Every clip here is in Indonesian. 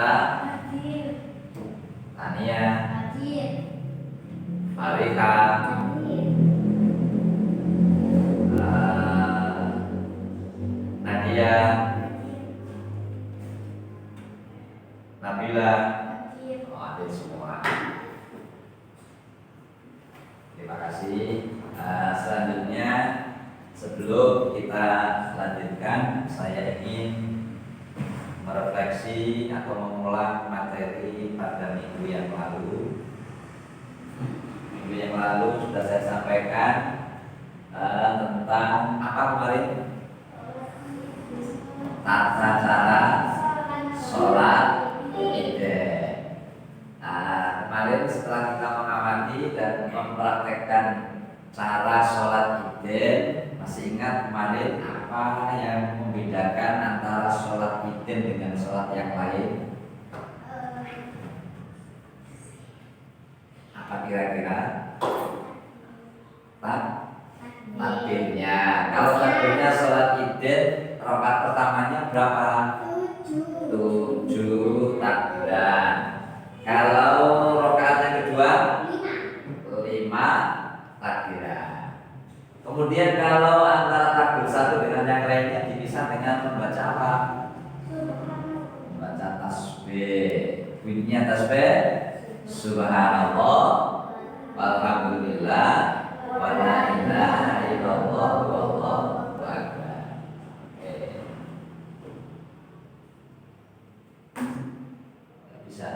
Nafisa, Tania, Farika, Nadia, Nabila. Oh, ada semua. Terima kasih. Selanjutnya, sebelum kita lanjutkan, saya ingin merefleksi atau mengulang materi pada minggu yang lalu. Minggu yang lalu sudah saya sampaikan tentang apa kemarin? Tata cara sholat Id. Kemarin setelah kita mengamati dan mempraktekkan cara sholat Id, masih ingat kemarin apa yang membedakan antara sholat Id dengan sholat yang lain? Apa kira-kira? Takbirnya. Kalau takbirnya sholat Id, rakaat pertamanya berapa? 7 takbiran. Kalau rakaat yang kedua 5 takbiran. Kemudian kalau antara takbir satu dengan yang lainnya dipisah dengan membaca apa? Membaca tasbih. Bunyinya tasbih Subhanallah, walhamdulillah, wala ilaha illallah, wallahu akbar. Bisa.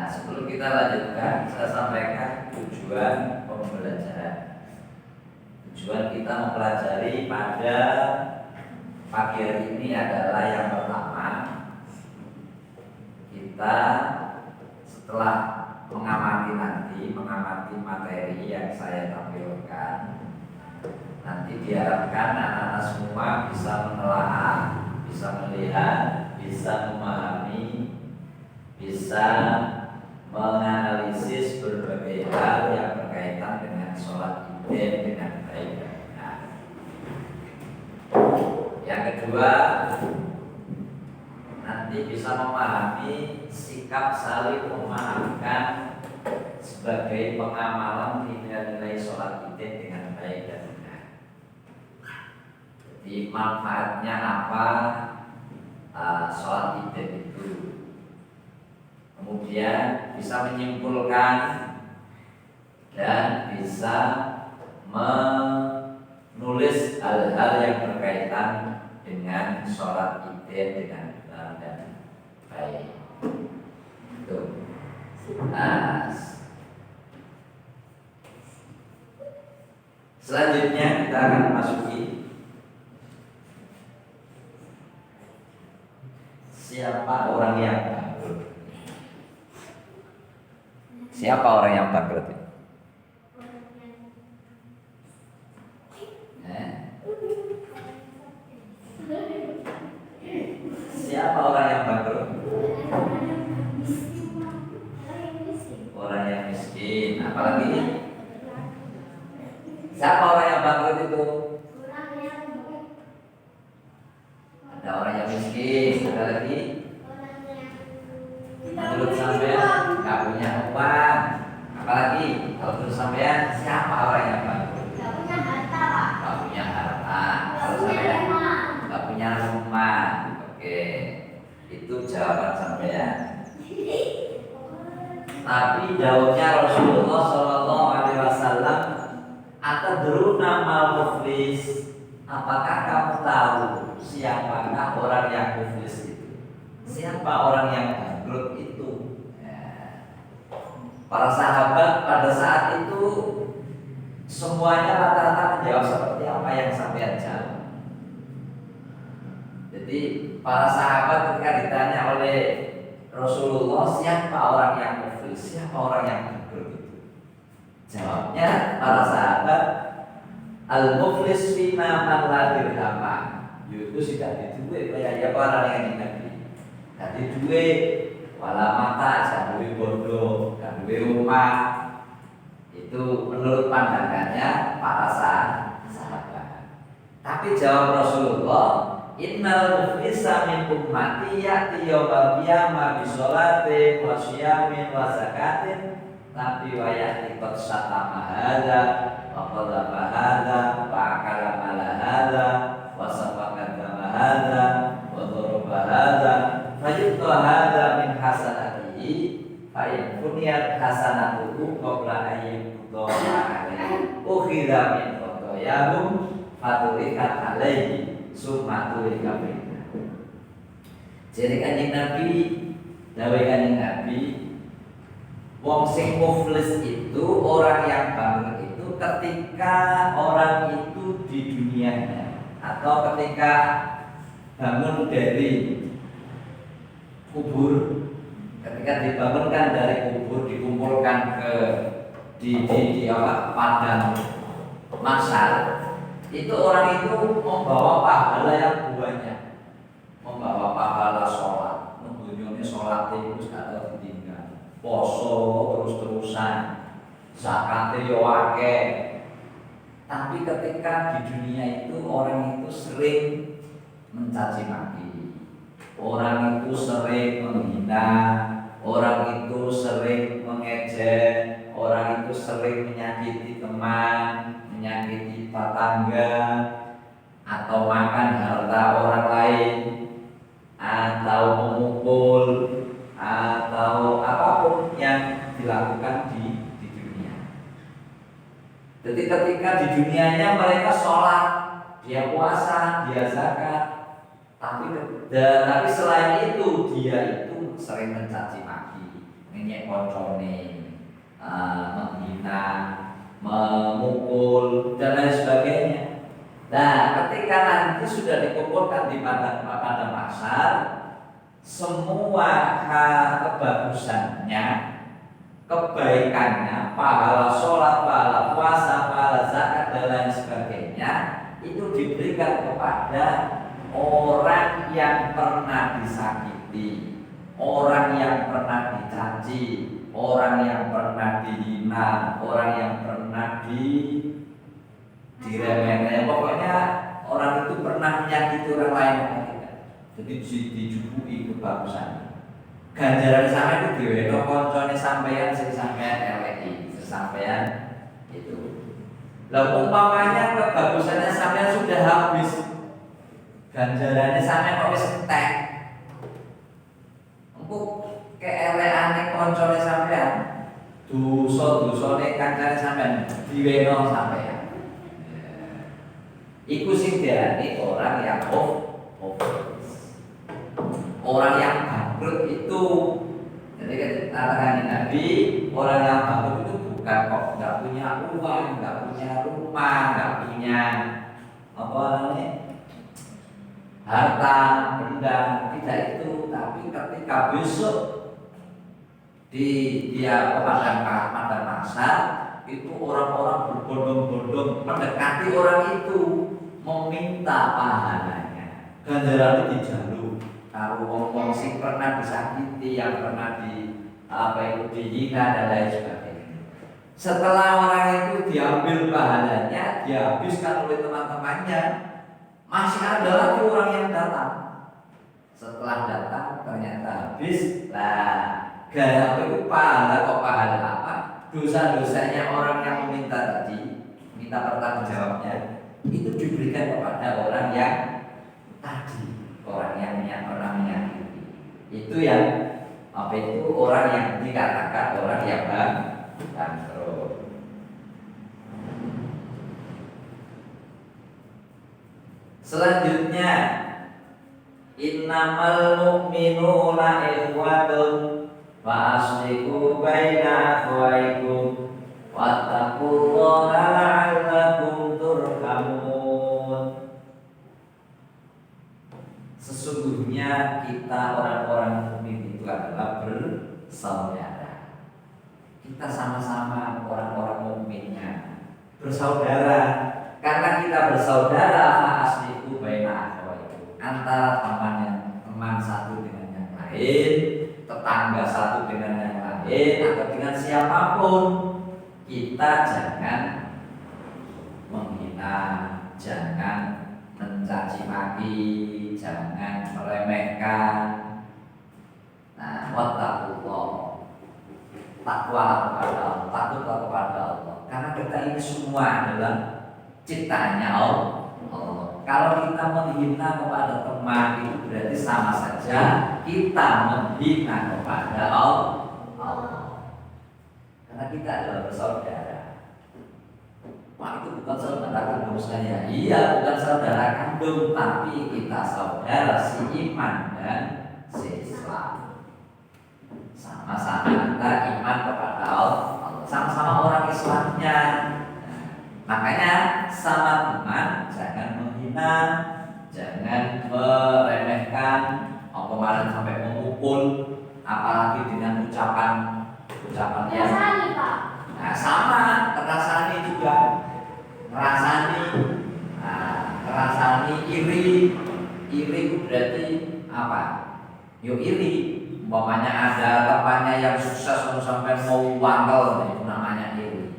Sebelum kita lanjutkan, saya sampaikan tujuan pembelajaran. Tujuan kita mempelajari pada pagi hari ini adalah yang pertama, kita setelah mengamati materi yang saya tampilkan, nanti diharapkan anak-anak semua bisa menelaah, bisa melihat, bisa memahami, bisa menganalisis berbagai hal yang berkaitan dengan sholat Id dengan baik dan benar. Yang kedua, nanti bisa memahami sikap saling memaafkan sebagai pengamalan nilai-nilai sholat Id dengan baik dan benar. Jadi manfaatnya apa sholat Id itu? Kemudian bisa menyimpulkan dan bisa menulis hal-hal yang berkaitan dengan sholat Id dengan benar dan baik. Itu. Selanjutnya kita akan masuki siapa orang yang bangkrut. Siapa orang yang bangkrut? Siapa orang yang bangkrut? Orang yang miskin. Apalagi? Siapa orang yang bangkrut itu? jawaban sampean. Tapi jawabnya Rasulullah Shallallahu Alaihi Wasallam, atadruna mal muflis? Apakah kamu tahu siapakah orang yang muflis itu? Siapa orang yang bangkrut itu? Ya. Para sahabat pada saat itu semuanya rata-rata menjawab seperti apa yang sampean jawab. Jadi para sahabat ketika ditanya oleh Rasulullah, siapa orang yang muflis, siapa orang yang bangkrut itu? Jawabnya para sahabat, al-muflis fina man la dirhama. Itu sudah duit kayak orang yang Nabi. Tadi duit wala mata, jangan duit bodoh, jangan duit rumah. Itu menurut pandangannya para sahabat. Tapi jawab Rasulullah, innal muflisa min ummati ya'ti yawmal qiyamah bi sholatin wa syiyamin wa zakatin, tapi wa ya'ti qad syatama hadza wa qadhafa hadza wa akala mala hadza wa safaka dama hadza wa daraba hadza fayuqta hadza min hasanatihi fa in kuniyat hasanatuhu qabla ayyuqda alaihi ukhidha min khotoyahum faturikat alaihi sumatu ikabina. Jadi kanjeng Nabi, dawuh kanjeng Nabi, wong sing muflis itu orang yang bangkrut itu ketika orang itu di dunianya atau ketika bangun dari kubur, ketika dibangunkan dari kubur, dikumpulkan ke di padang mahsyar, itu orang itu membawa pahala yang banyak, membawa pahala sholat, membunyoni sholat itu atau ditinggal, poso terus-terusan, zakat yo akeh. Tapi ketika di dunia itu orang itu sering mencaci maki, orang itu sering menghina, orang itu sering mengejek, orang itu sering menyakiti teman, menyakiti tetangga, atau makan harta orang lain, atau memukul, atau apapun yang dilakukan di dunia. Jadi ketika di dunianya mereka sholat, dia puasa, dia zakat, tapi selain itu dia itu sering mencaci maki, ngenyek koncone, menghina, memukul dan lain sebagainya. Nah, ketika nanti sudah dikumpulkan di padang mahsyar, semua kebagusannya, kebaikannya, pahala sholat, pahala puasa, pahala zakat dan lain sebagainya itu diberikan kepada orang yang pernah disakiti, orang yang pernah dicaci, orang yang pernah dihina, orang yang pernah diremeh-remeh. Pokoknya orang itu pernah menyakiti orang lain. Jadi dijubui kebagusan. Ganjaran sama itu diweno koncone sampean sing sampean LWI, sampean itu. Lah umpamanya kebagusannya sampean sudah habis, ganjarannya sampean kok wis entek. Engko keeleane koncone sampean, dosa-dosane kancane sampean diweno sampean. Iku sing diarani orang yang orang yang bangkrut itu. Jadi katakan Nabi, orang yang bangkrut itu bukan kok nggak punya uang, nggak punya rumah, nggak punya apa namanya harta benda, tidak itu. Tapi ketika besok dia padang mahsyar, itu orang-orang berbondong-bondong mendekati orang itu, meminta pahalanya. Ganjaran itu dijaluk. Kalau wong sing pernah disakiti, yang pernah dihina dan lain sebagainya. Setelah orang itu diambil pahalanya, dihabiskan oleh teman-temannya, masih ada lagi orang yang datang. Setelah datang ternyata habis. Lah, gaya itu pahala kok pahala apa? Dosa-dosanya orang yang meminta tadi, minta pertanggungjawabnya, itu diberikan kepada orang yang tadi, orang yang pernah menyakiti. Itu yang apa itu orang yang dikatakan orang yang bangkrut. Selanjutnya, innamal mu'minuna ikhwatun fa aslihu baina akhwaykum wattaqullaha la'allakum turhamun. Sesungguhnya kita orang-orang mukmin itu adalah bersaudara. Kita sama-sama orang-orang mukminnya bersaudara. Karena kita bersaudara, asliku baina akhwaikum, antara teman satu dengan yang lain, tetangga satu dengan yang lain, atau dengan siapapun, kita jangan menghina, jangan mencaci maki, jangan meremehkan. Nah, wattaqullah, takwa kepada Allah, takutlah kepada Allah. Karena kita ini semua adalah ciptaannya Allah. Kalau kita menghina kepada teman, itu berarti sama saja kita menghina kepada Allah. Karena kita adalah bersaudara. Wah, itu bukan saudara kandung saya. Iya, bukan saudara kandung, tapi kita saudara seiman dan seislam. Sama-sama kita iman kepada Allah, sama-sama orang Islamnya. Makanya sama teman jangan menghina, jangan meremehkan, kemarin sampai memukul, apalagi dengan ucapan yang sama, terasani juga, terasani iri itu berarti apa? Yo iri, umpamanya ada temannya yang sukses sampai mau wangkel, itu namanya iri.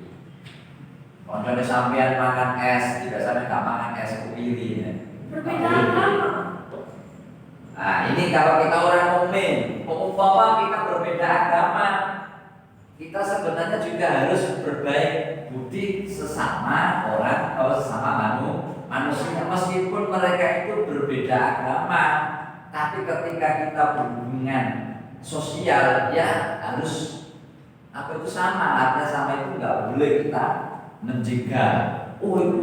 Kalau sampean makan es, biasanya nggak makan es kupiri ya. Berbeda agama. Nah, ini kalau kita orang mukmin, umpama kita berbeda agama, kita sebenarnya juga harus berbaik budi sesama orang atau sesama manusia, meskipun mereka itu berbeda agama. Tapi ketika kita berhubungan sosial, ya harus apa itu sama, artinya sama itu nggak boleh kita menjegal. Oh, itu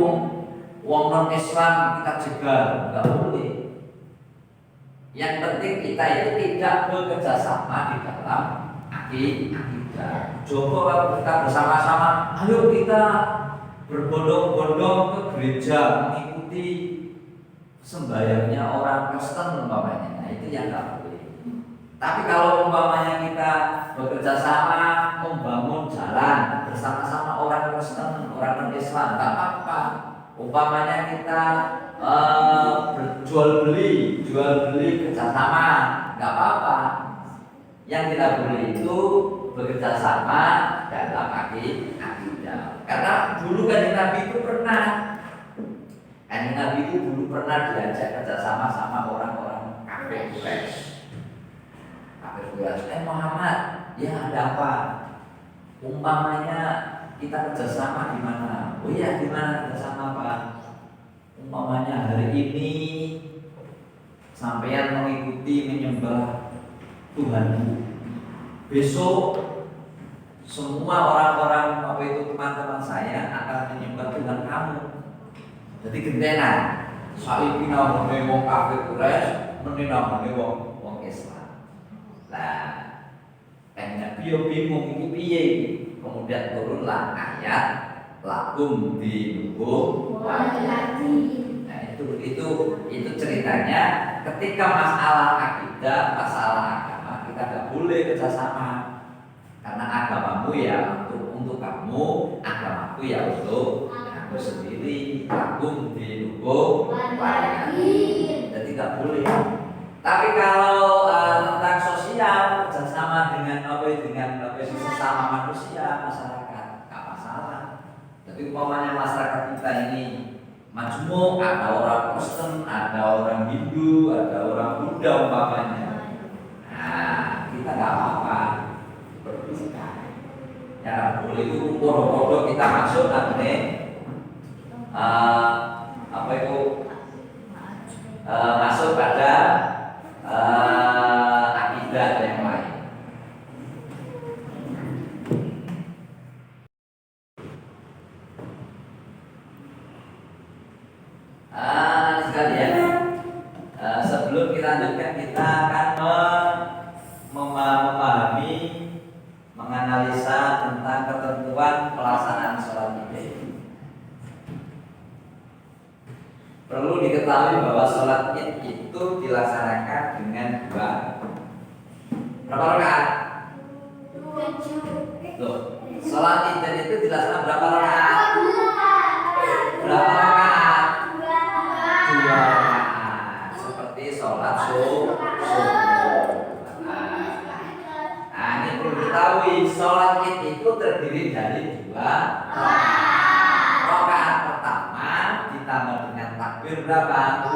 wong non Islam kita jegal, nggak boleh. Yang penting kita itu tidak bekerja sama di dalam akidah. Coba kalau kita bersama-sama, ayo kita berbondong-bondong ke gereja mengikuti sembahyangnya orang Kristen umpamanya. Nah, itu yang nggak boleh. Tapi kalau umpamanya kita bekerja sama membangun jalan bersama-sama orang Kristen, orang non-Islam, nggak apa-apa. Umpamanya kita jual beli kerjasama, nggak apa-apa. Yang tidak boleh itu bekerja sama dalam akidah. Karena dulu kan Nabi itu pernah diajak kerjasama sama orang-orang kafir Quraisy. Muhammad, ya ada apa? Umpamanya kita kerjasama di mana? Oh iya, di mana kerjasama Pak? Umpamanya hari ini sampean mengikuti menyembah Tuhanmu. Besok semua orang-orang apa itu teman-teman saya akan menyembah Tuhan kamu. Jadi gentenan. Saiki namane wong kafir Quraisy, meni namane wong Islam. Nah, Nabi yo bingung iki piye iki. Kemudian turunlah ayat lakum dinukum waliyadin. Nah, itu ceritanya ketika masalah akidah, masalah agama, kita nggak boleh kerjasama. Karena agamamu ya untuk kamu, agamaku ya untuk aku sendiri. Lakum dinukum waliyadin. Jadi nggak boleh. Tapi kalau tentang sosial kerjasama dengan sesama manusia, masyarakat, nggak masalah. Jadi umpamanya masyarakat kita ini majmuk, ada orang Kristen, ada orang Hindu, ada orang Buddha umpamanya. Nah, kita nggak apa-apa berbisika. Ya boleh itu bodoh-bodoh kita masuk nanti masuk pada akidah kita lanjutkan, kita akan memahami, menganalisa tentang ketentuan pelaksanaan sholat Id. Perlu diketahui bahwa sholat Id itu dilaksanakan dengan berapa rakaat? 7. Loh, sholat Id itu dilaksanakan berapa rakaat? Berapa rakaat? 2 rakaat. Seperti sholat subuh. Nah, ini perlu diketahui, sholat Id itu terdiri dari 2 rakaat pertama ditambah dengan takbir berapa? 7.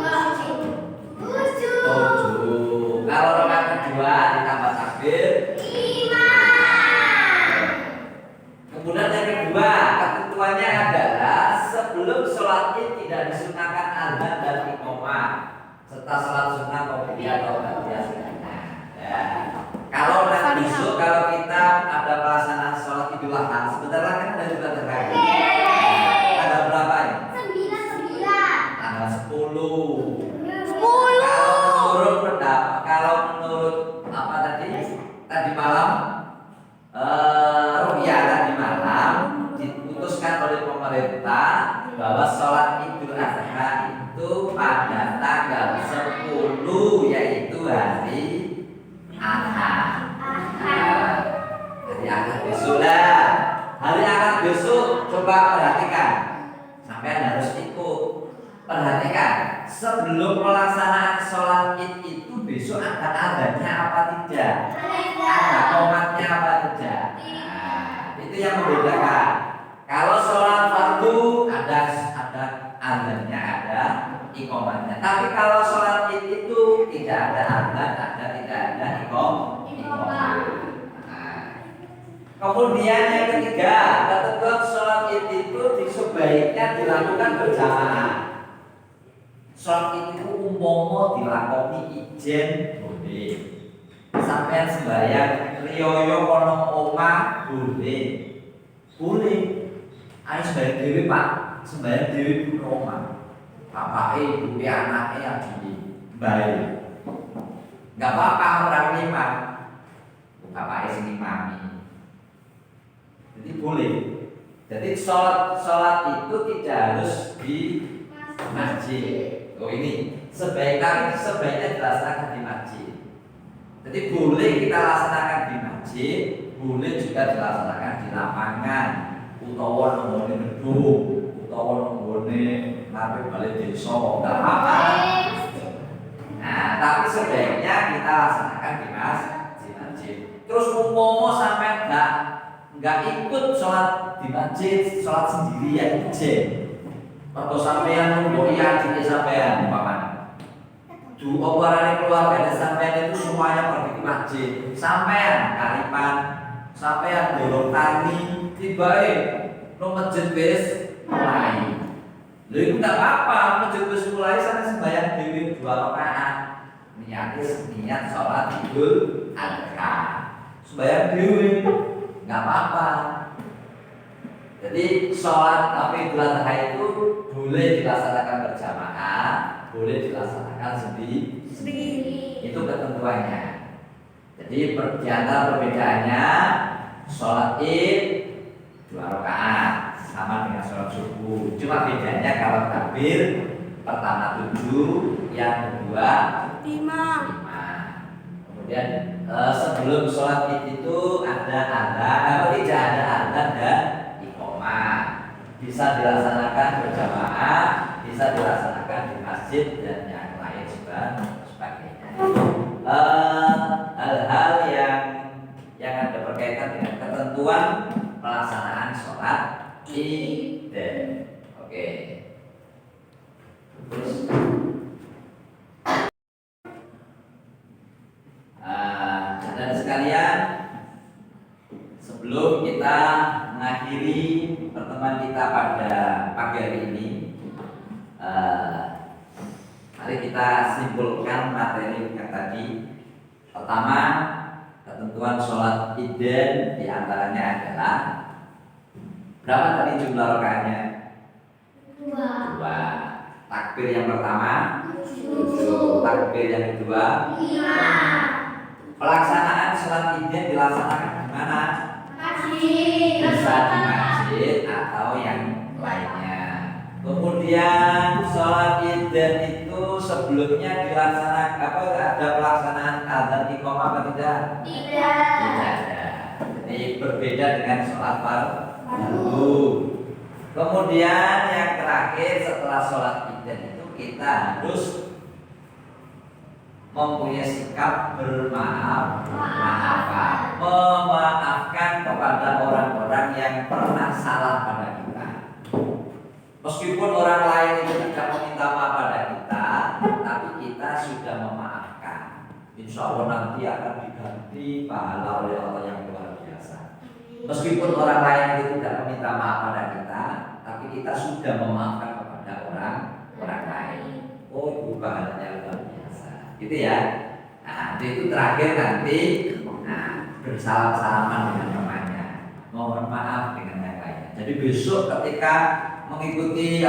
Kalau rakaat kedua ditambah takbir 5. Kemudian yang kedua, ketentuannya adalah sebelum sholat Id tidak disunahkan azan dan iqamah, serta sholat sunnah qobliyah atau ba'diyah. Ya. Kalau nanti besok kalau kita ada pelaksanaan sholat Idul Adha, sebentar lagi kan ada juga terakhir. Tanggal berapa ini? 9. Tanggal 10. Kalau menurut apa tadi? Tadi malam ru'yah tadi malam diputuskan oleh pemerintah bahwa sholat Idul Adha itu pada tanggal 10, yaitu hari Ahad. Hari Ahad besok lah. Hari Ahad besok coba perhatikan. Sampai harus ikut. Perhatikan, sebelum pelaksanaan sholat Id itu besok ada adanya apa tidak? Ada qomatnya apa tidak? Nah, itu yang membedakan. Kalau sholat fardu ada adanya, ada iqamatnya. Tapi kalau sholat Id itu tidak ada adzan, tidak ada iqamah. Kemudian yang ketiga, ketentuan sholat Id itu sebaiknya dilakukan berjamaah. Sholat Id itu umpama dilakoni ijen boleh. Sampean sembahyang riyoyo kono omah boleh. Boleh. Ayo sembahyang dhewe, Pak. Sembahyang dhewe kono omah. Bapake, ibuke, anake adi bae. Enggak apa-apa orang imam. Bapake sing imami. Jadi boleh. Jadi sholat itu tidak harus di masjid. Oh ini sebaiknya dilaksanakan di masjid. Jadi boleh kita laksanakan di masjid, boleh juga dilaksanakan di lapangan, utawa nenggone gedung, utawa nenggone nabi balik desa, enggak apa-apa. Nah, tapi sebaiknya kita laksanakan di masjid. Terus umpama sampai enggak ikut sholat di masjid, sholat sendirian aja. Atau sampean nunggu adik sampean umpamanya. Warane keluarga sampean itu semuanya pergi ke masjid. Sampean karipan, sampean dorong tani, tibae nang masjid wis mulai. Lha iku enggak apa-apa, masjid wis mulai sampe sembahyang dhewe 2 rakaat. Niat sholat Idul Adha. Sembahyang dhewe enggak apa-apa. Jadi sholat Idul Adha itu boleh dilaksanakan berjamaah, boleh dilaksanakan sendiri. Itu ketentuannya. Jadi di antara perbedaannya, sholat Id 2 rakaat sama dengan sholat subuh. Cuma bedanya kalau takbir pertama 7, yang kedua 5. Kemudian sebelum sholat Id itu ada adzan, tidak ada adzan dan bisa dilaksanakan berjamaah, bisa dilaksanakan di masjid dan yang lain sebagainya. Hal-hal yang ada berkaitan dengan ketentuan pelaksanaan sholat Id. Oke. Terus dan sekalian, sebelum kita mengakhiri pertemuan kita pada pagi hari ini, mari kita simpulkan materi yang tadi. Pertama, ketentuan sholat Id diantaranya adalah berapa tadi jumlah rakaatnya? 2. Takbir yang pertama 7, takbir takbir yang kedua? 5. Pelaksanaan sholat Idnya dilaksanakan di mana? Masjid. Bisa di masjid atau yang lainnya. Kemudian sholat Id itu sebelumnya dilaksanakan apa? Ada pelaksanaan adzan iqamah apa tidak? Tidak. Tidak ada. Jadi berbeda dengan sholat fardu. Kemudian yang terakhir setelah sholat Id itu kita harus mempunyai sikap memaafkan kepada orang-orang yang pernah salah pada kita. Meskipun orang lain itu tidak meminta maaf pada kita, tapi kita sudah memaafkan. Insya Allah nanti akan diganti pahala oleh Allah yang luar biasa. Meskipun orang lain itu tidak meminta maaf pada kita, tapi kita sudah memaafkan kepada orang lain. Oh, itu pahalanya luar biasa. Gitu ya. Nah, itu terakhir nanti bersalam-salaman dengan temannya, mohon maaf dengan yang lainnya. Jadi besok ketika mengikuti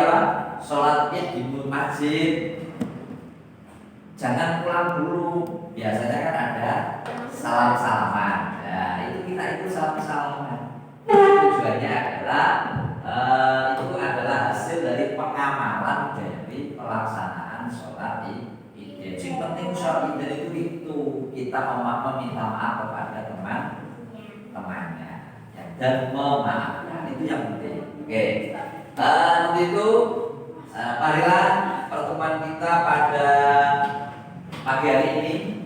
sholat Id di masjid, jangan pulang dulu. Biasanya kan ada salam-salaman. Nah, itu kita ikut salam-salaman. Tujuannya adalah itu adalah hasil dari pengamalan dari pelaksanaan sholat Id. Yang penting sholat Id itu kita meminta maaf kepada temannya dan memaafkan, itu yang penting. Oke. Untuk itu marilah pertemuan kita pada pagi hari ini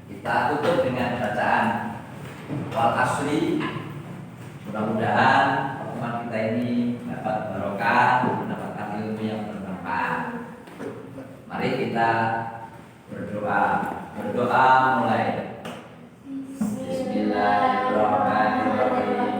kita tutup dengan bacaan wal asri. Mudah-mudahan pertemuan kita ini dapat barokah, mendapatkan ilmu yang bermanfaat. Mari kita berdoa mulai. Bismillahirrahmanirrahim.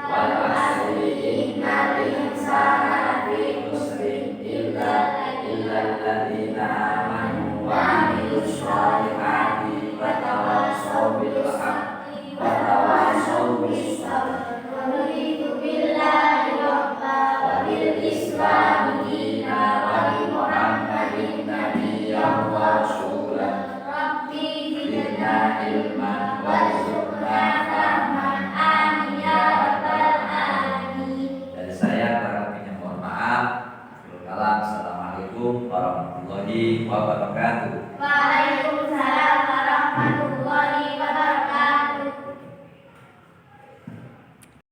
Wal asri innal insana lafi khusrin illa alladziina aamanu wa 'amilus shalihati wa tawassaw bil haqqi wa tawassaw bis sabr. Raditu billahi rabban wa bil islami dinan wa bi Muhammadin nabiyyan wa rasulan. Rabbi zidna ilman warzuqna fahman. Amin ya rabbal alamin. Dari saya kurang mohon maaf. Assalamualaikum warahmatullahi wabarakatuh. Waalaikumsalam warahmatullahi